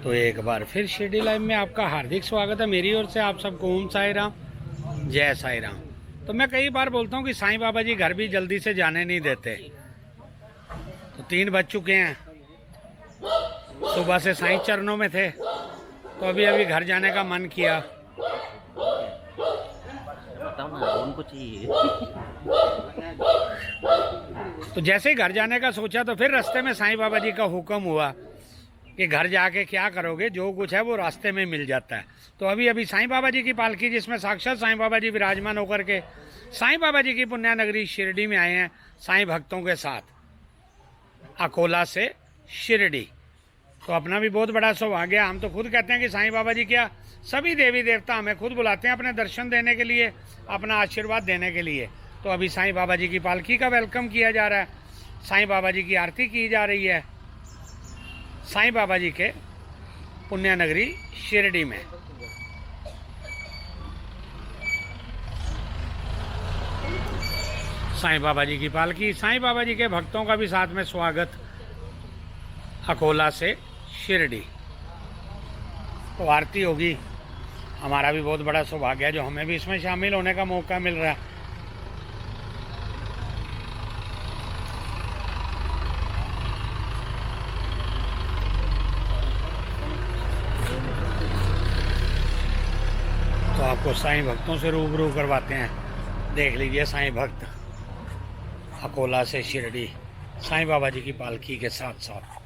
तो एक बार फिर शिरडी लाइव में आपका हार्दिक स्वागत है मेरी ओर से। आप सबको ओम साई राम, जय साई राम। तो मैं कई बार बोलता हूँ कि साईं बाबा जी घर भी जल्दी से जाने नहीं देते। तो 3 बज चुके हैं, सुबह से साईं चरणों में थे, तो अभी अभी घर जाने का मन किया। उनको चाहिए। तो जैसे ही घर जाने का सोचा तो फिर रास्ते में साईं बाबा जी का हुक्म हुआ कि घर जाके क्या करोगे, जो कुछ है वो रास्ते में मिल जाता है। तो अभी अभी साईं बाबा जी की पालकी, जिसमें साक्षात साईं बाबा जी विराजमान होकर के साईं बाबा जी की पुण्य नगरी शिरडी में आए हैं साईं भक्तों के साथ, अकोला से शिरडी। तो अपना भी बहुत बड़ा सौभाग्य है। हम तो खुद कहते हैं कि साईं बाबा जी क्या, सभी देवी देवता हमें खुद बुलाते हैं अपने दर्शन देने के लिए, अपना आशीर्वाद देने के लिए। तो अभी साईं बाबा जी की पालकी का वेलकम किया जा रहा है, साईं बाबा जी की आरती की जा रही है साईं बाबा जी के पुण्य नगरी शिरडी में। साईं बाबा जी की पालकी, साईं बाबा जी के भक्तों का भी साथ में स्वागत अकोला से शिरडी। तो आरती होगी, हमारा भी बहुत बड़ा सौभाग्य है जो हमें भी इसमें शामिल होने का मौका मिल रहा है। तो आपको साईं भक्तों से रूबरू करवाते हैं। देख लीजिए साईं भक्त अकोला से शिरडी साईं बाबा जी की पालकी के साथ साथ।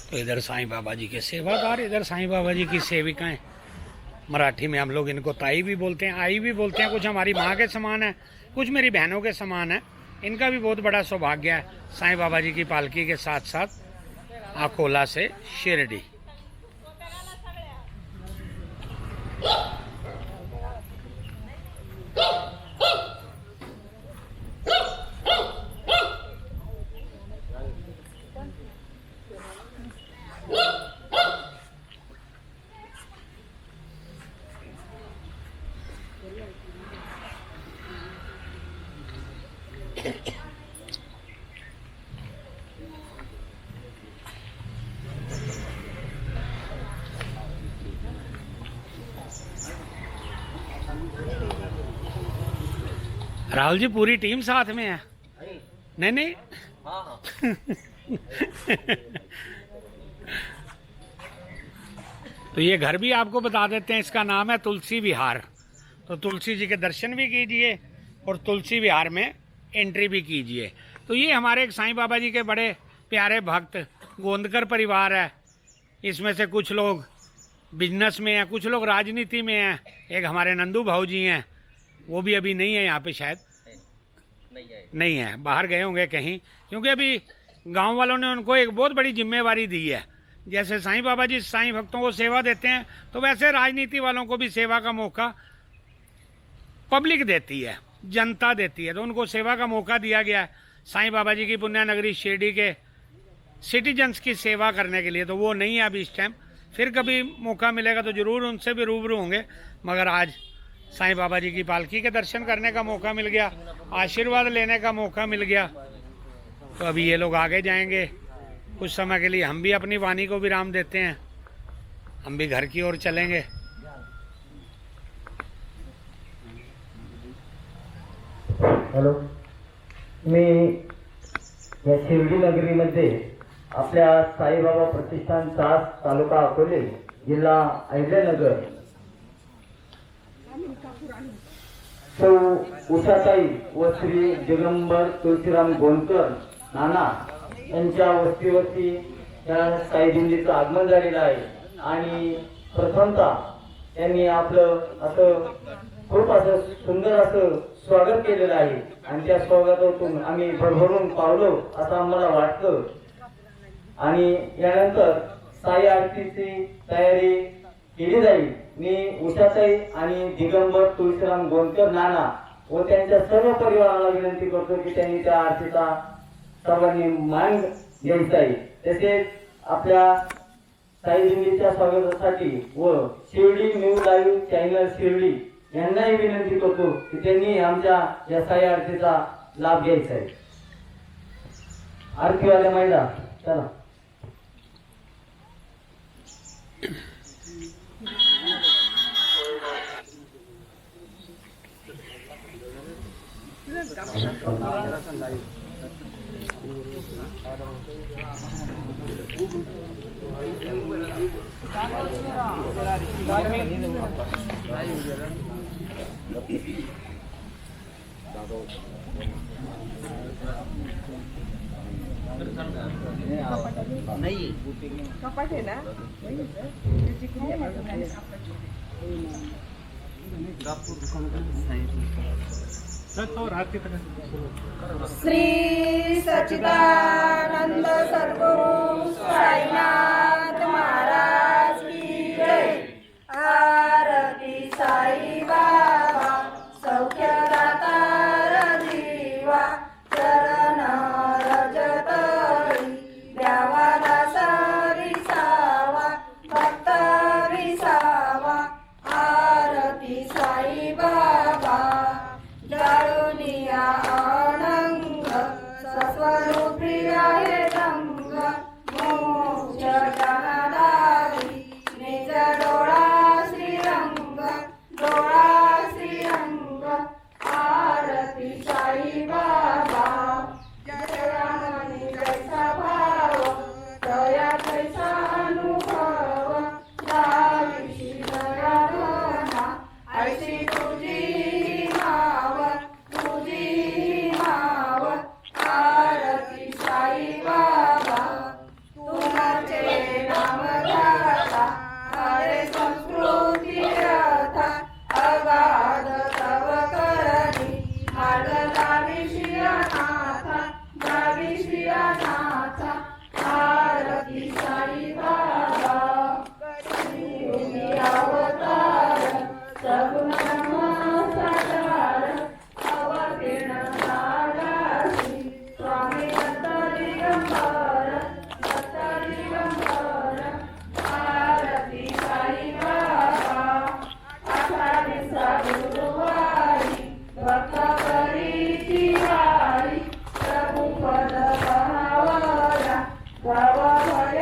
तो इधर साईं बाबा जी के सेवादार, इधर साईं बाबा जी की सेविकाएं। मराठी में हम लोग इनको ताई भी बोलते हैं, आई भी बोलते हैं। कुछ हमारी माँ के समान है, कुछ मेरी बहनों के समान है। इनका भी बहुत बड़ा सौभाग्य है साईं बाबा जी की पालकी के साथ साथ अकोला से शिरडी। राहुल जी, पूरी टीम साथ में है? नहीं नहीं। हाँ। तो ये घर भी आपको बता देते हैं, इसका नाम है तुलसी विहार। तो तुलसी जी के दर्शन भी कीजिए और तुलसी विहार में एंट्री भी कीजिए। तो ये हमारे एक साईं बाबा जी के बड़े प्यारे भक्त गोंदकर परिवार है। इसमें से कुछ लोग बिजनेस में हैं, कुछ लोग राजनीति में हैं। एक हमारे नंदू भाऊ जी हैं, वो भी अभी नहीं है यहाँ पे, शायद नहीं है, बाहर गए होंगे कहीं, क्योंकि अभी गांव वालों ने उनको एक बहुत बड़ी जिम्मेवारी दी है। जैसे साईं बाबा जी साईं भक्तों को सेवा देते हैं, तो वैसे राजनीति वालों को भी सेवा का मौका पब्लिक देती है, जनता देती है। तो उनको सेवा का मौका दिया गया है साईं बाबा जी की पुण्य नगरी शिरडी के सिटीजन्स की सेवा करने के लिए। तो वो नहीं है अभी इस टाइम, फिर कभी मौका मिलेगा तो ज़रूर उनसे भी रूबरू होंगे। मगर आज साईं बाबा जी की पालकी के दर्शन करने का मौका मिल गया, आशीर्वाद लेने का मौका मिल गया। तो अभी ये लोग आगे जाएंगे कुछ समय के लिए। हम भी अपनी वाणी को विराम देते हैं, हम भी घर की ओर चलेंगे। हॅलो, मी या शिर्डी नगरीमध्ये आपल्या साईबाबा प्रतिष्ठान तास, तालुका अकोले, जिल्हा अहिल्यानगर, सौ उषाताई व श्री दिगंबर तुळशीराम गोंदकर नाना यांच्या वस्तीवरती या साई दिंडीचं आगमन झालेलं आहे। आणि प्रथमतः त्यांनी आपलं असं खूप असं सुंदर असं स्वागत केलेलं आहे आणि त्या स्वागतातून आम्ही भरभरून पावलो असं आम्हाला वाटतं। आणि यानंतर साई आरतीची तयारी केली जाईल. मी उषाताई आणि दिगंबर तुळशीराम गोंदकर नाना व त्यांच्या सर्व परिवाराला विनंती करतो की त्यांनी त्या आरतीचा सर्वांनी मान घ्यायचा आहे. तसेच आपल्या साई दिंडीच्या स्वागतासाठी व Shirdi new live channel Shirdi यांनाही विनंती करतो की त्यांनी आमच्या या साई आरतीचा लाभ घ्यायचा आहे. आरतीवाल्या महिला चला. नहीं कपाट आहे ना श्री सच्चिदानंद सद्गुरु साईनाथ महाराज की जय. आरती साई बाबा सौख्यदाता जीवा चरण रजतरी द्यावा दास विसावा भक्त विसावा. आरती साई बाबा जाळुनिया अनंग सस्वरूपी आहे रंग मोक्ष जनादारी निज डोळा श्रीरंग डोळा श्रीरंग. आरती साई बाबा जयामणी जैसा भाव दया जैसा अनुभव दाविशी दया धना ऐशी तुझी माव तुझी माव. आरती साई बाबा तुमचे नाम गाता हरे संस्कृती रथा अगाध तव करणी मार्ग दाविशी अनाथा दाविशी अनाथा. आरती साई बाबा कलियुगी अवतार सगुण ब्रह्म साकार अवतीर्ण झालासी स्वामी दत्त दिगंबर दत्त दिगंबर. आरती साई बाबा आषाढी गुरुवारी भक्त करीची वारी प्रभू पद पावला भव भय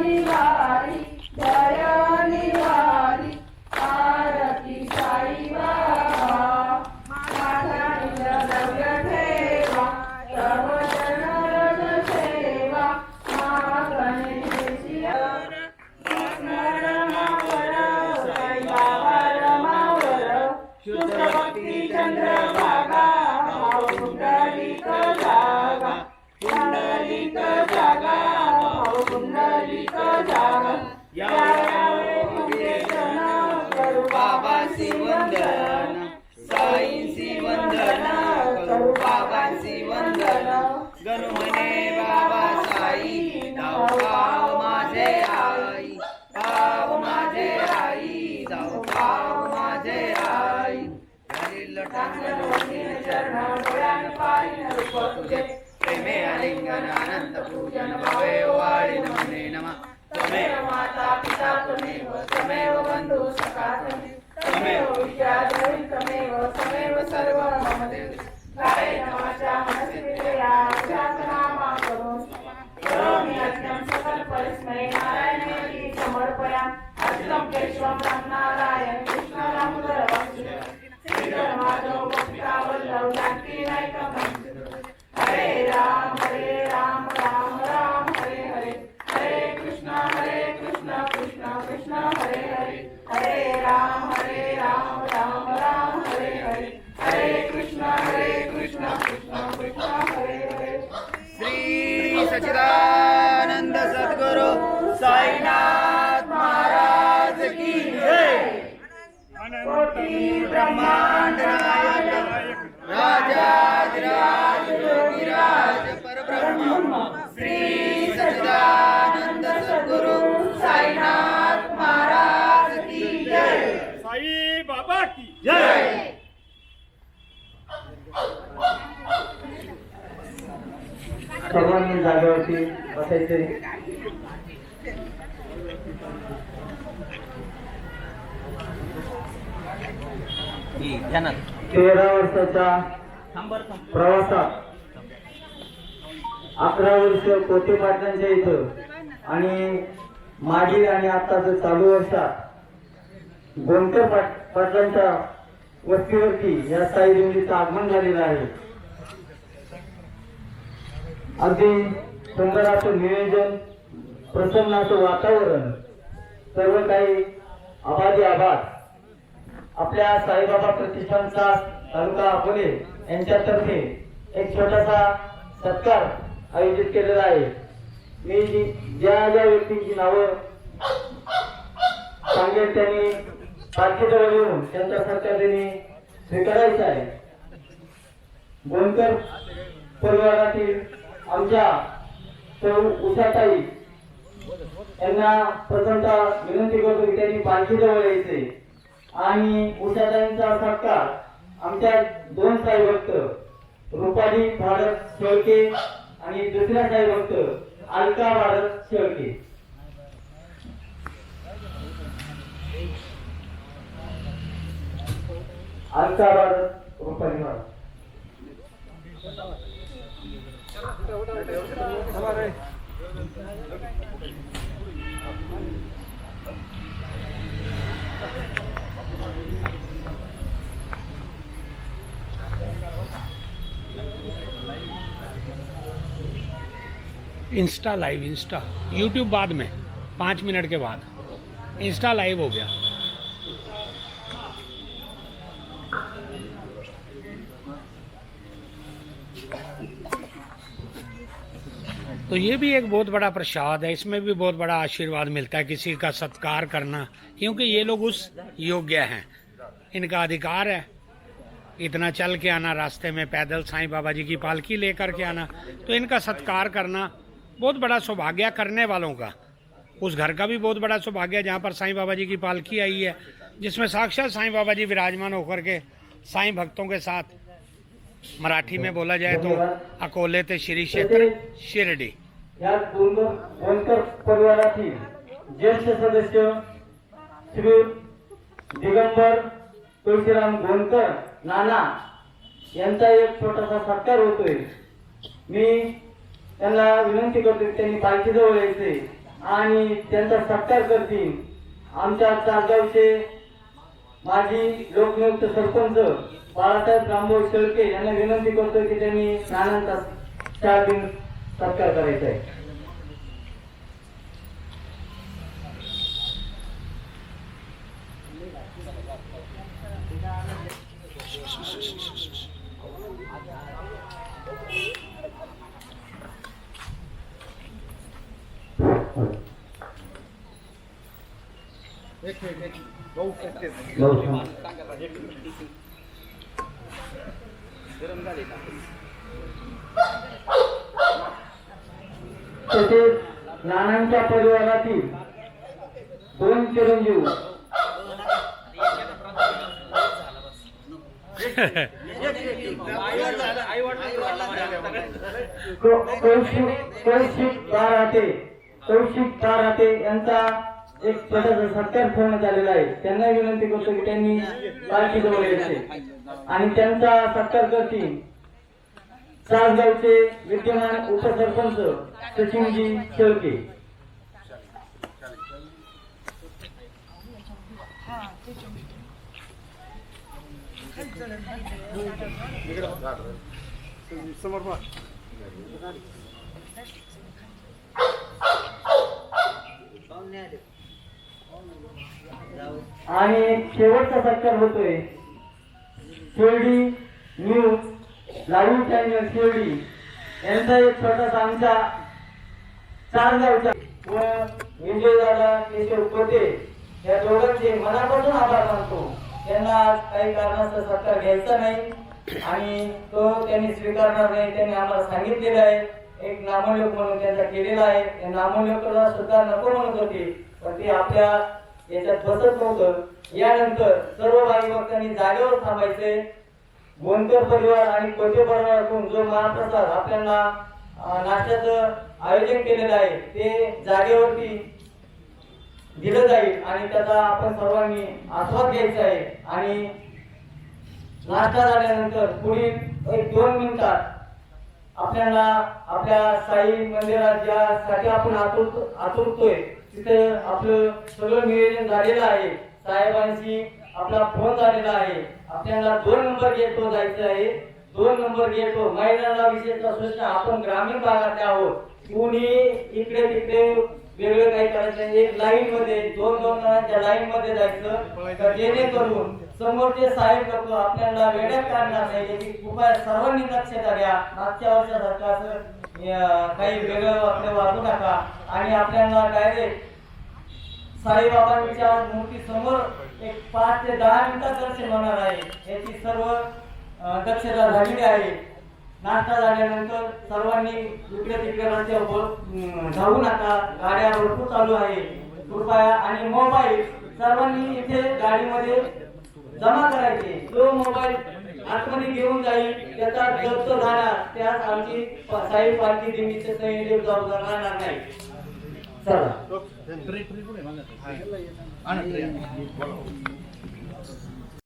निवारी भय निवारी. आरती साई बाबा माझा द्रव्य ठेवा तव चरण सेवा महागणेशी स्मरणावर साई बाबा रमावर शुद्ध भक्ती चंद्रभागा भाव पुंडलिक जागा पुंडलिक जागा भाव पुंडलिक जागा. यावे पूजेतन करू बाबांची वंदन साईंची वंदन करू बाबांची वंदन. गणू म्हणे बाबा साई जाऊ पाव माझे आई पाव माझे आई जाऊ पाव माझे आई. हरिल टांगण चरण डोळ्यान पाहिन रूप तुझे प्रेमे आलिंगन अनंत पूजन भावे वाळी नमने नमा. त्वमेव माता पिता त्वमेव बंधु सखा त्वमेव विद्याधरी त्वमेव सर्व मम देव. गायेन वाचा मनसि क्रिया नामा करून करोमि यज्ञं सकल परिस्मये नारायणेति समर्पयामि. अच्युतं केशवं राम नारायण कृष्ण दामोदर वासुदेव श्रीधर माधव गोपिका वल्लभ जानकी नायक. हरे राम राम राम हरे हरे हरे कृष्ण कृष्ण कृष्ण हरे हरे हरे राम राम राम हरे हरे हरे कृष्ण कृष्ण कृष्ण हरे हरे. श्री सच्चिदानंद सद्गुरु साईनाथ महाराज की जय. कोटि ब्रह्मांड नायक राजाधिराज योगीराज परब्रह्म श्री सच्चिदानंद सद्गुरु साईनाथ महाराज की साई बाबा की जय। सर्वांनी जागेवरती बसायचे. ध्यानात 13 वर्षाच्या प्रवासात 11 वर्ष कोटे पाटलांच्या इथं आणि मागील आणि आताच चालू वर्षात गोंडकर पाटलांच्या वस्तीवरती या साई दिंडीचं आगमन झालेलं आहे. अगदी सुंदर असं नियोजन, प्रसन्न असं वातावरण, सर्व काही आबादी आबाद आपल्या साईबाबा प्रतिष्ठानचा तालुका अकोले यांच्यातर्फे एक छोटासा सत्कार आयोजित केलेला आहे. मी ज्या ज्या व्यक्तींची नावं सांगेल त्यांनी पालखीजवळ येऊन त्यांचा सत्कार त्यांनी स्वीकारायचा आहे. गोंडकर परिवारातील आमच्या सौ उषाताई यांना प्रथमतः विनंती करतो की त्यांनी पालखीजवळ यायचे आणि उषाताईंचा सत्कार आमच्या 2 साई भक्त रुपाली भारत शेळके आणि दुसऱ्या साई भक्त Alka Bharat Shelke. Alka Bharat, Rupali Bharat. Insta live, Insta YouTube बाद में 5 मिनट के बाद इंस्टा लाइव हो गया। तो ये भी एक बहुत बड़ा प्रसाद है, इसमें भी बहुत बड़ा आशीर्वाद मिलता है किसी का सत्कार करना, क्योंकि ये लोग उस योग्य हैं, इनका अधिकार है इतना चल के आना, रास्ते में पैदल साईं बाबा जी की पालकी लेकर के आना, तो इनका सत्कार करना बहुत बड़ा सौभाग्य करने वालों का। उस घर का भी बहुत बड़ा सौभाग्य जहाँ पर साईं बाबा जी की पालकी आई है, जिसमें साक्षात साईं बाबा जी विराजमान होकर के साईं भक्तों के साथ, मराठी में बोला जाए तो अकोले ते श्री क्षेत्र शिर्डी। या गोंडकर परिवारातील ज्येष्ठ सदस्य श्री दिगंबर तुळशीराम गोंडकर नाना यांचा एक छोटासा सत्कार होतोय। मी त्यांना विनंती करतो की त्यांनी पालखीजवळ यायचे आणि त्यांचा सत्कार करतील। आमच्या चासगावचे माजी लोकनियुक्त सरपंच बाळासाहेब रामभाऊ शेळके यांना विनंती करतो की त्यांनी नानांचा 4 दिन सत्कार करायचा आहे। तसेच नानांच्या परिवारातील 2 चिरंजीव कौशिक बाराटे यांचा एक छोटासा सत्कार ठेवण्यात आलेला आहे। त्यांना विनंती करतो की त्यांनी पालखीजवळ यायचे आणि त्यांचा सत्कार करतील चासगावचे विद्यमान उपसरपंच सचिनजी शेळके। आणि शेवटचा सत्कार होतोय Shirdi news live channel Shirdi यांचा एक छोटासा आमच्या चासगावचा व विजयदादा केशव कोटे या दोघांचे मनापासून आभार मानतो। त्यांना काही कारणास्तव सत्कार घ्यायचा नाही आणि तो त्यांनी स्वीकारणार नाही, त्यांनी आम्हाला सांगितलेलं आहे। एक नामोल्लेख म्हणून त्यांचा केलेला आहे, त्या नामोल्लेखाला सुद्धा नको म्हणत होते, पण ते आपल्या याच्यात बसत नव्हतं यानंतर सर्व भाई भक्तांनी जागेवर थांबायचे. गोंदकर परिवार आणि कोटे परिवाराकडून जो महाप्रसाद आपल्याला नाश्त्याचं आयोजन केलेलं आहे ते जागेवरती दिलं जाईल आणि त्याचा आपण सर्वांनी आस्वाद घ्यायचा आहे. आणि नाश्ता झाल्यानंतर पुढील 1-2 मिनिटात आपल्याला आपल्या साई मंदिरात ज्यासाठी आपण आतुरतोय तिथे आपलं सगळं नियोजन झालेलं आहे. साहेबांशी आपला फोन झालेला आहे. आपल्याला 2 नंबर गेटवर जायचं आहे. 2 नंबर गेटवर महिलांना विशेषतः सूचना, आपण ग्रामीण भागातले आहोत. कुणी इकडे तिकडे वेगळं काही करायचं नाही. एक लाईन मध्ये 2-2 जणांच्या लाईन मध्ये जायचं, जेणेकरून समोरचे साहेब लोक आपल्याला वेड्यात काढणार नाही. याची कृपया सर्वांनी लक्षात घ्या. मागच्या वर्षासारखं असं काही वेगळं आपलं वागू नका आणि आपल्याला डायरेक्ट साईबाबांच्या मूर्ती समोर एक 5 ते 10 मिनिटात दर्शन होणार आहे. याची सर्व दक्षता झालेली आहे. नाश्ता झाल्यानंतर सर्वांनी इकडे तिकडे रस्त्यावर जाऊ नका. गाड्या भरपूर चालू आहे. कृपया आणि मोबाईल सर्वांनी इथे गाडीमध्ये जमा करायचे. जो मोबाईल आतमध्ये घेऊन जाईल त्याचा जप्त झाला त्यास आमची साई पालखी दिंडीचे संयोजक जबाबदार राहणार नाही. चला.